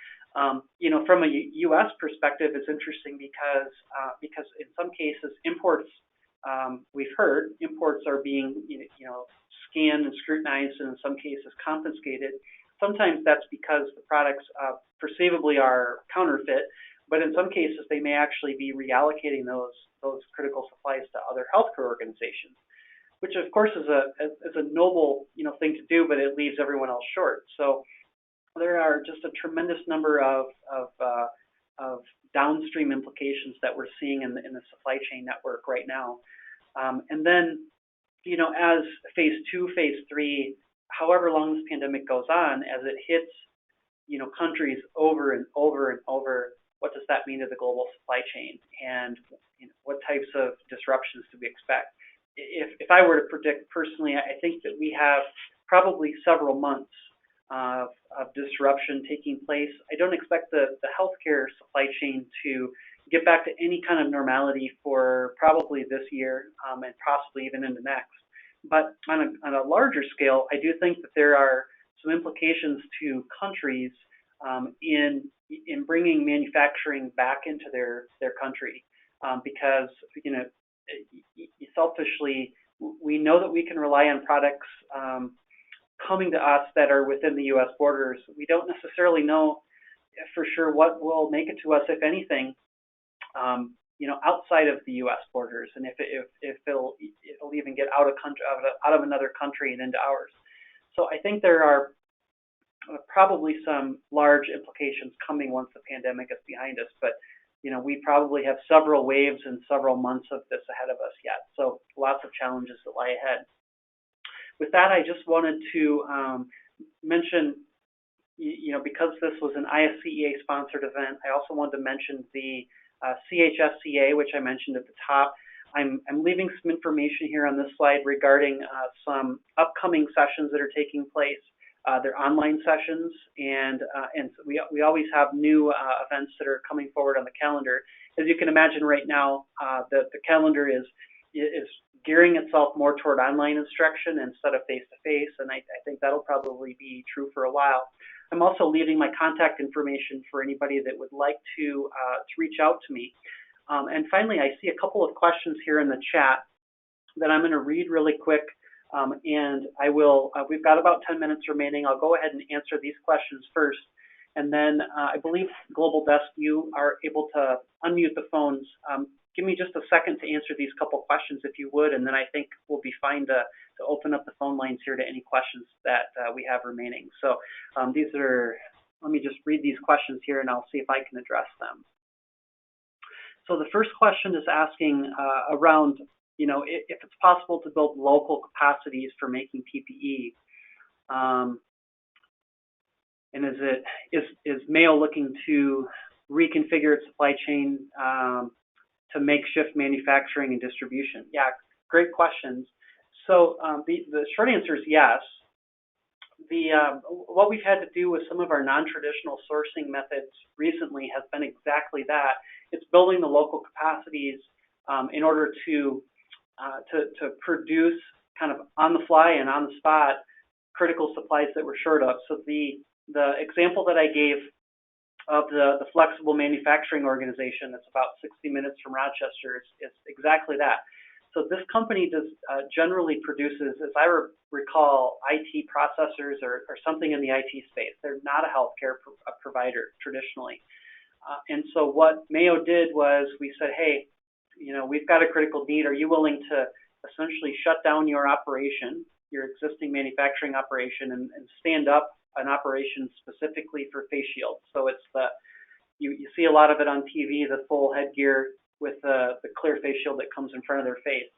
From a U.S. perspective, it's interesting because in some cases, imports, we've heard, imports are being, scanned and scrutinized and in some cases confiscated. Sometimes that's because the products perceivably are counterfeit, but in some cases they may actually be reallocating those critical supplies to other healthcare organizations, which of course is a noble thing to do, but it leaves everyone else short. So there are just a tremendous number of downstream implications that we're seeing in the supply chain network right now. And then, as phase 2, phase 3, however long this pandemic goes on, as it hits, countries over and over and over, what does that mean to the global supply chain? And what types of disruptions do we expect? If I were to predict personally, I think that we have probably several months of disruption taking place. I don't expect the healthcare supply chain to get back to any kind of normality for probably this year and possibly even into next. But on a larger scale, I do think that there are some implications to countries in bringing manufacturing back into their country because selfishly we know that we can rely on products coming to us that are within the U.S. borders. We don't necessarily know for sure what will make it to us, if anything, outside of the U.S. borders, and if it'll even get out of another country and into ours. So I think there are probably some large implications coming once the pandemic is behind us, but we probably have several waves and several months of this ahead of us yet. So lots of challenges that lie ahead. With that, I just wanted to mention, because this was an ISCEA sponsored event, I also wanted to mention the CHSCA, which I mentioned at the top. I'm leaving some information here on this slide regarding some upcoming sessions that are taking place. They're online sessions, and we always have new events that are coming forward on the calendar. As you can imagine, right now the calendar is gearing itself more toward online instruction instead of face-to-face, and I think that'll probably be true for a while. I'm also leaving my contact information for anybody that would like to reach out to me. And finally, I see a couple of questions here in the chat that I'm going to read really quick, and I will. We've got about 10 minutes remaining. I'll go ahead and answer these questions first, and then I believe Global Desk, you are able to unmute the phones. Give me just a second to answer these couple questions if you would, and then I think we'll be fine to open up the phone lines here to any questions that we have remaining. So let me just read these questions here and I'll see if I can address them. So the first question is asking around if it's possible to build local capacities for making PPE. And is Mayo looking to reconfigure its supply chain to makeshift manufacturing and distribution? Yeah, great questions. So the short answer is yes. What we've had to do with some of our non-traditional sourcing methods recently has been exactly that. It's building the local capacities in order to produce kind of on the fly and on the spot critical supplies that we're short of. So the example that I gave of the flexible manufacturing organization that's about 60 minutes from Rochester is exactly that. So this company generally produces, as I recall, IT processors or something in the IT space. They're not a healthcare provider traditionally. And so what Mayo did was we said, hey, we've got a critical need. Are you willing to essentially shut down your operation, your existing manufacturing operation, and stand up an operation specifically for face shields? So it's you see a lot of it on TV, the full headgear with the clear face shield that comes in front of their face.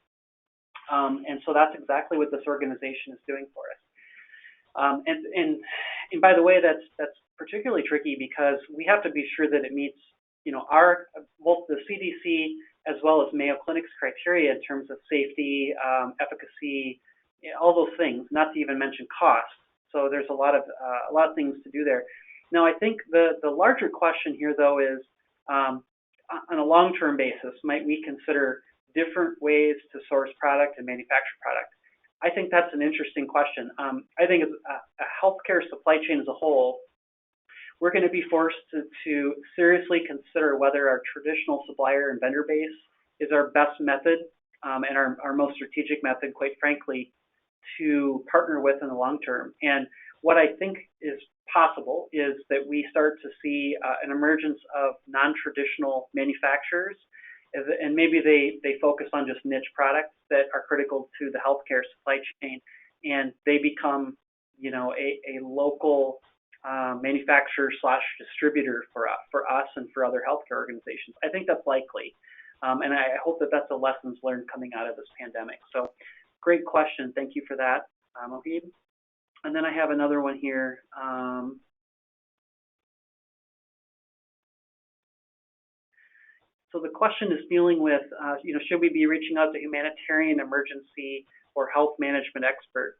And so that's exactly what this organization is doing for us. And by the way, that's particularly tricky because we have to be sure that it meets, both the CDC as well as Mayo Clinic's criteria in terms of safety, efficacy, all those things. Not to even mention cost. So there's a lot of things to do there. Now, I think the larger question here, though, is on a long-term basis, might we consider different ways to source product and manufacture product? I think that's an interesting question. I think as a healthcare supply chain as a whole, we're going to be forced to seriously consider whether our traditional supplier and vendor base is our best method and our most strategic method, quite frankly, to partner with in the long term. And what I think is possible is that we start to see an emergence of non-traditional manufacturers, and maybe they focus on just niche products that are critical to the healthcare supply chain, and they become, a local manufacturer / distributor for us and for other healthcare organizations. I think that's likely, and I hope that that's a lessons learned coming out of this pandemic. So, great question. Thank you for that, Mohib. And then I have another one here. So the question is dealing with, should we be reaching out to humanitarian, emergency, or health management experts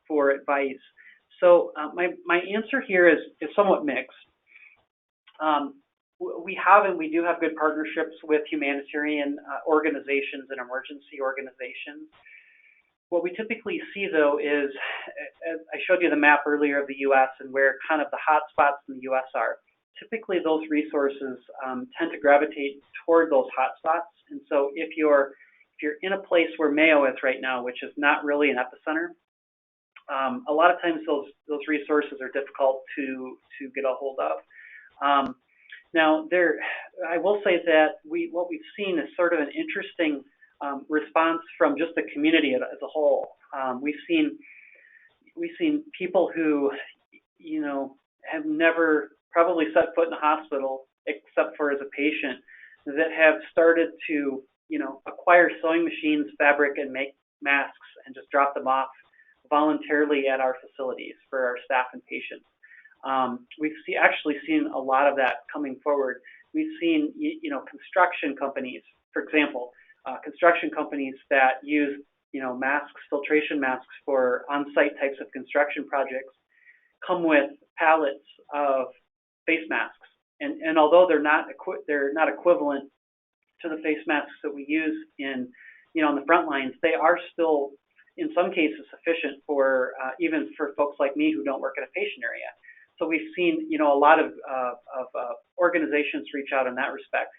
for advice? So my answer here is somewhat mixed. We do have good partnerships with humanitarian organizations and emergency organizations. What we typically see, though, is, as I showed you the map earlier of the U.S. and where kind of the hot spots in the U.S. are. Typically, those resources tend to gravitate toward those hot spots. And so if you're in a place where Mayo is right now, which is not really an epicenter, a lot of times those resources are difficult to get a hold of. Now, I will say that what we've seen is sort of an interesting response from just the community as a whole. We've seen people who, have never probably set foot in a hospital except for as a patient that have started to, acquire sewing machines, fabric, and make masks and just drop them off voluntarily at our facilities for our staff and patients. We've actually seen a lot of that coming forward. We've seen, construction companies, for example, construction companies that use, masks, filtration masks for on-site types of construction projects, come with pallets of face masks. And although they're not equivalent to the face masks that we use on the front lines, they are still, in some cases, sufficient for even for folks like me who don't work in a patient area. So we've seen, a lot of organizations reach out in that respect.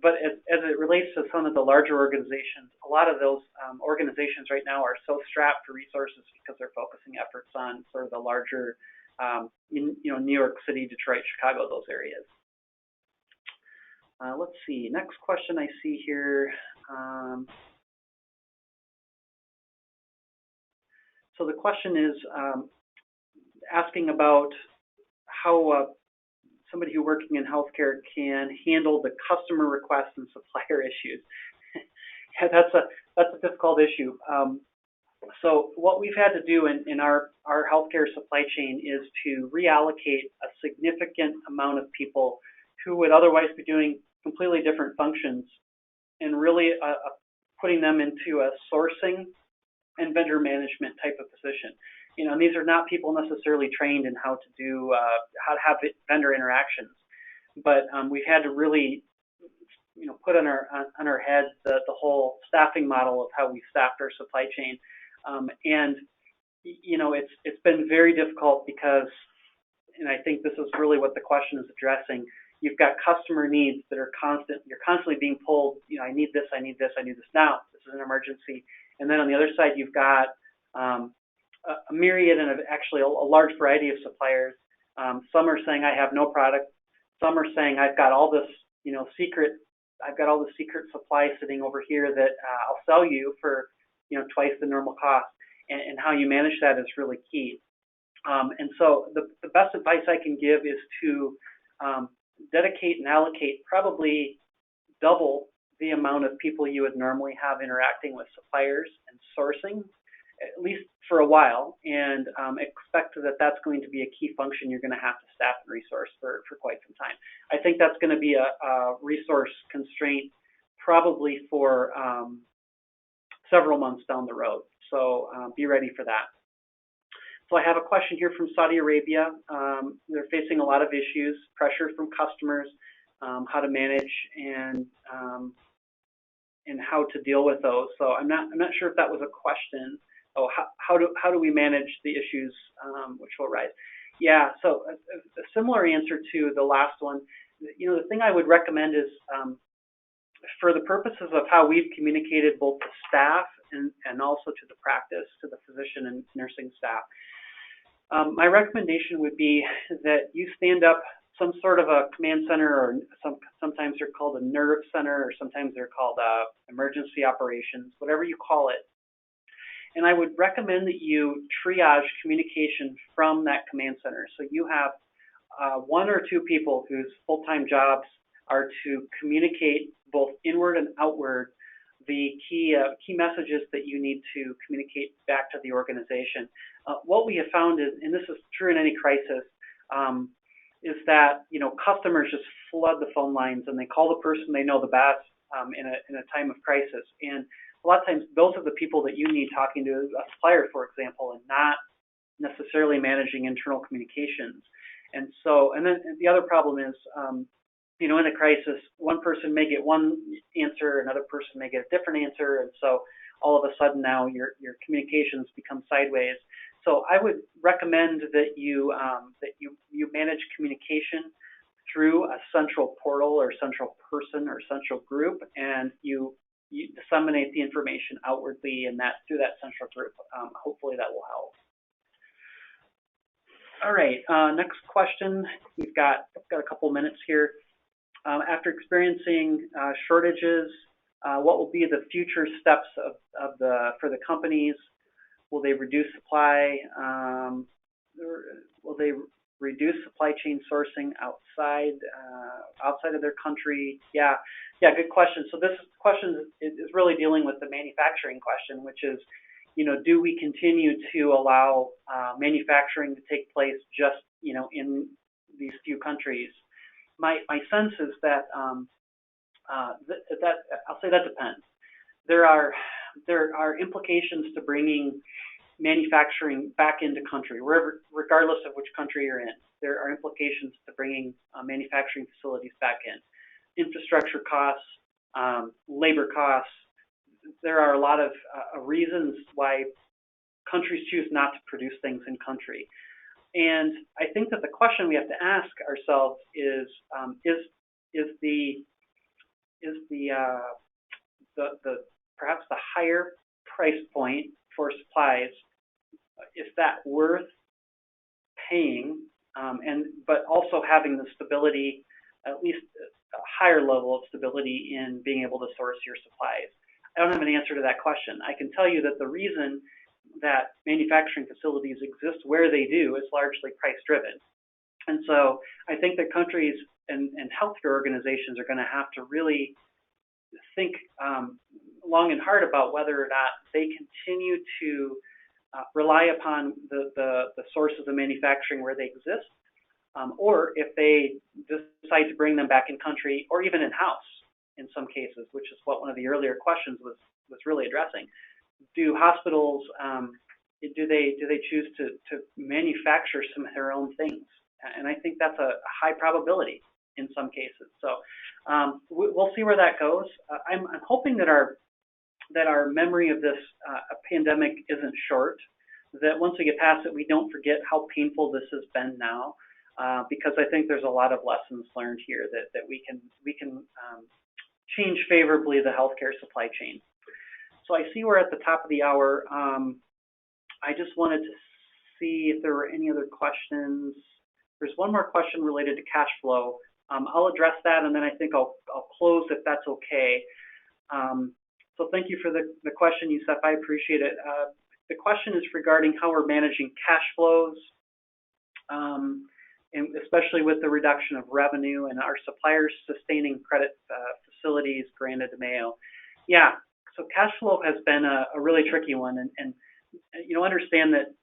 But as it relates to some of the larger organizations, a lot of those organizations right now are so strapped for resources because they're focusing efforts on sort of the larger, New York City, Detroit, Chicago, those areas. Let's see. Next question I see here. So the question is asking about how somebody who working in healthcare can handle the customer requests and supplier issues. Yeah, that's a difficult issue. So what we've had to do in our healthcare supply chain is to reallocate a significant amount of people who would otherwise be doing completely different functions, and really putting them into a sourcing and vendor management type of position. And these are not people necessarily trained in how to have vendor interactions, but we've had to really, put on our heads the whole staffing model of how we staffed our supply chain, and it's been very difficult because, and I think this is really what the question is addressing. You've got customer needs that are constant. You're constantly being pulled. I need this. I need this. I need this now. This is an emergency. And then on the other side, you've got a myriad and actually a large variety of suppliers. Some are saying I have no product. Some are saying I've got all this, I've got all the secret supply sitting over here that I'll sell you for, twice the normal cost. And how you manage that is really key. And so the best advice I can give is to dedicate and allocate probably double the amount of people you would normally have interacting with suppliers and sourcing, at least for a while, and expect that that's going to be a key function you're going to have to staff and resource for quite some time. I think that's going to be a resource constraint probably for several months down the road. So be ready for that. So I have a question here from Saudi Arabia. They're facing a lot of issues, pressure from customers, how to manage and how to deal with those. So I'm not sure if that was a question. Oh, how do we manage the issues which will arise? Yeah. So a similar answer to the last one. The thing I would recommend is for the purposes of how we've communicated both to staff and also to the practice, to the physician and nursing staff. My recommendation would be that you stand up some sort of a command center, or sometimes they're called a nerve center, or sometimes they're called emergency operations, whatever you call it. And I would recommend that you triage communication from that command center. So you have one or two people whose full-time jobs are to communicate both inward and outward the key messages that you need to communicate back to the organization. What we have found is, and this is true in any crisis, is that customers just flood the phone lines and they call the person they know the best in a time of crisis. And a lot of times those are the people that you need talking to, a supplier, for example, and not necessarily managing internal communications. And then the other problem is, in a crisis, one person may get one answer, another person may get a different answer, and so all of a sudden now your communications become sideways. So I would recommend that you manage communication through a central portal or central person or central group, and you disseminate the information outwardly and through that central group. Hopefully that will help. All right, next question. We've got a couple minutes here. After experiencing shortages, what will be the future steps for the companies? Will they reduce supply? Will they reduce supply chain sourcing outside of their country? Yeah, good question. So this question is really dealing with the manufacturing question, which is, do we continue to allow manufacturing to take place just, in these few countries? My sense is that that I'll say that depends. There are implications to bringing manufacturing back into country, regardless of which country you're in. There are implications to bringing manufacturing facilities back in. Infrastructure costs, labor costs. There are a lot of reasons why countries choose not to produce things in country. And I think that the question we have to ask ourselves is perhaps the higher price point for supplies, is that worth paying, but also having the stability, at least a higher level of stability in being able to source your supplies? I don't have an answer to that question. I can tell you that the reason that manufacturing facilities exist where they do is largely price driven. And so I think that countries and healthcare organizations are going to have to really think long and hard about whether or not they continue to rely upon the sources of manufacturing where they exist, or if they decide to bring them back in country or even in-house in some cases, which is what one of the earlier questions was really addressing. Do hospitals, do they choose to manufacture some of their own things? And I think that's a high probability in some cases. So we'll see where that goes. I'm hoping that our memory of this pandemic isn't short, that once we get past it, we don't forget how painful this has been now, because I think there's a lot of lessons learned here that we can change favorably the healthcare supply chain. So I see we're at the top of the hour. I just wanted to see if there were any other questions. There's one more question related to cash flow. I'll address that, and then I think I'll close if that's okay. So thank you for the question, Yusef. I appreciate it. The question is regarding how we're managing cash flows, and especially with the reduction of revenue and our suppliers sustaining credit facilities granted to Mayo. Yeah, so cash flow has been a really tricky one, and understand that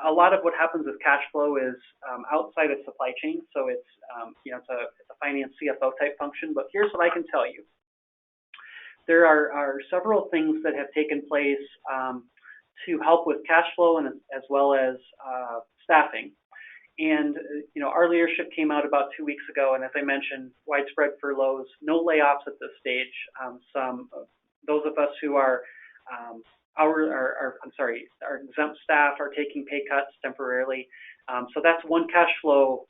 a lot of what happens with cash flow is outside of supply chain. So it's it's a finance CFO type function. But here's what I can tell you: there are several things that have taken place to help with cash flow and as well as staffing. And our leadership came out about 2 weeks ago, and as I mentioned, widespread furloughs, no layoffs at this stage. Those of us who are our exempt staff are taking pay cuts temporarily. So that's one cash flow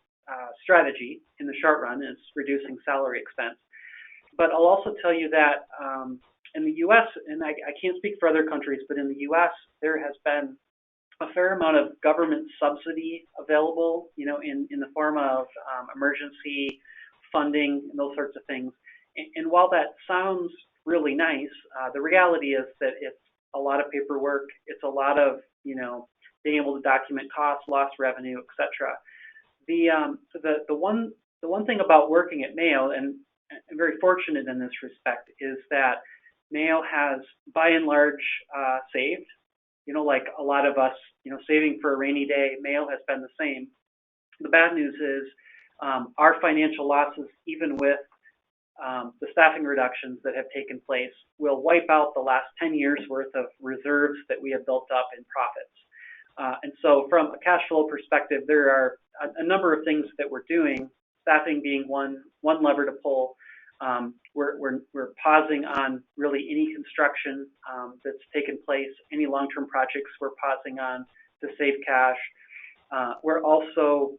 strategy in the short run, is reducing salary expense. But I'll also tell you that in the U.S., and I can't speak for other countries, but in the U.S., there has been a fair amount of government subsidy available, in the form of emergency funding and those sorts of things. And while that sounds really nice, the reality is that it's a lot of paperwork. It's a lot of, being able to document costs, lost revenue, etc. The one thing about working at Mayo, and I'm very fortunate in this respect, is that Mayo has, by and large, saved. Like a lot of us, saving for a rainy day. Mayo has been the same. The bad news is our financial losses, even with the staffing reductions that have taken place, will wipe out the last 10 years worth of reserves that we have built up in profits. And so from a cash flow perspective, there are a number of things that we're doing, staffing being one lever to pull. We're pausing on really any construction that's taken place, any long-term projects we're pausing on to save cash. We're also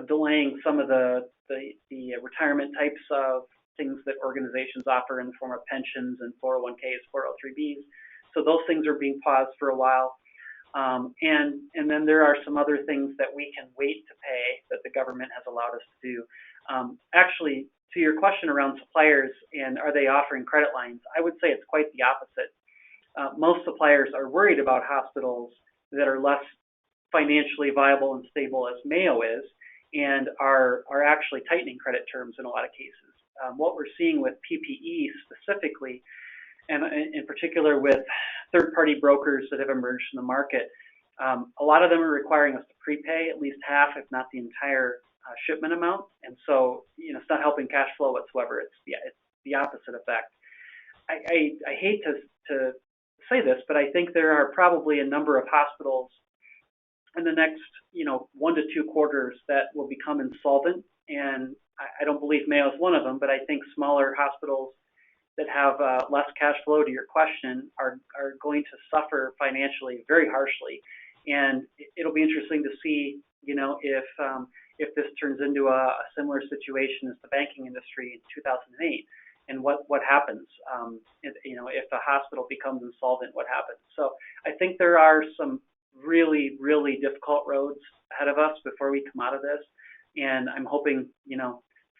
delaying some of the retirement types of things that organizations offer in the form of pensions and 401ks, 403bs. So those things are being paused for a while. And then there are some other things that we can wait to pay that the government has allowed us to do. Actually, to your question around suppliers and are they offering credit lines, I would say it's quite the opposite. Most suppliers are worried about hospitals that are less financially viable and stable as Mayo is, and are actually tightening credit terms in a lot of cases. What we're seeing with PPE specifically, and in particular with third-party brokers that have emerged in the market, a lot of them are requiring us to prepay at least half, if not the entire shipment amount, and so it's not helping cash flow whatsoever. It's the opposite effect. I hate to say this, but I think there are probably a number of hospitals in the next 1 to 2 quarters that will become insolvent, and I don't believe Mayo is one of them, but I think smaller hospitals that have less cash flow, to your question, are going to suffer financially very harshly, and it'll be interesting to see if this turns into a similar situation as the banking industry in 2008, and what happens if the hospital becomes insolvent, what happens. So I think there are some really, really difficult roads ahead of us before we come out of this, and I'm hoping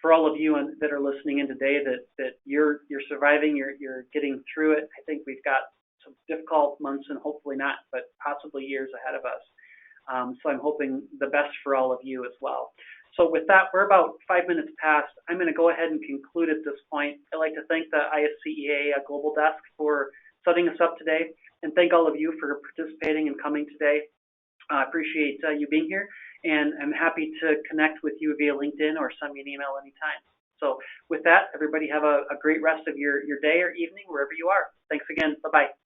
for all of you that are listening in today that you're surviving, you're getting through it. I think we've got some difficult months and hopefully not, but possibly years ahead of us. So I'm hoping the best for all of you as well. So with that, we're about 5 minutes past. I'm going to go ahead and conclude at this point. I'd like to thank the ISCEA Global Desk for setting us up today, and thank all of you for participating and coming today. I appreciate you being here, and I'm happy to connect with you via LinkedIn or send me an email anytime. So with that, everybody have a great rest of your day or evening, wherever you are. Thanks again. Bye-bye.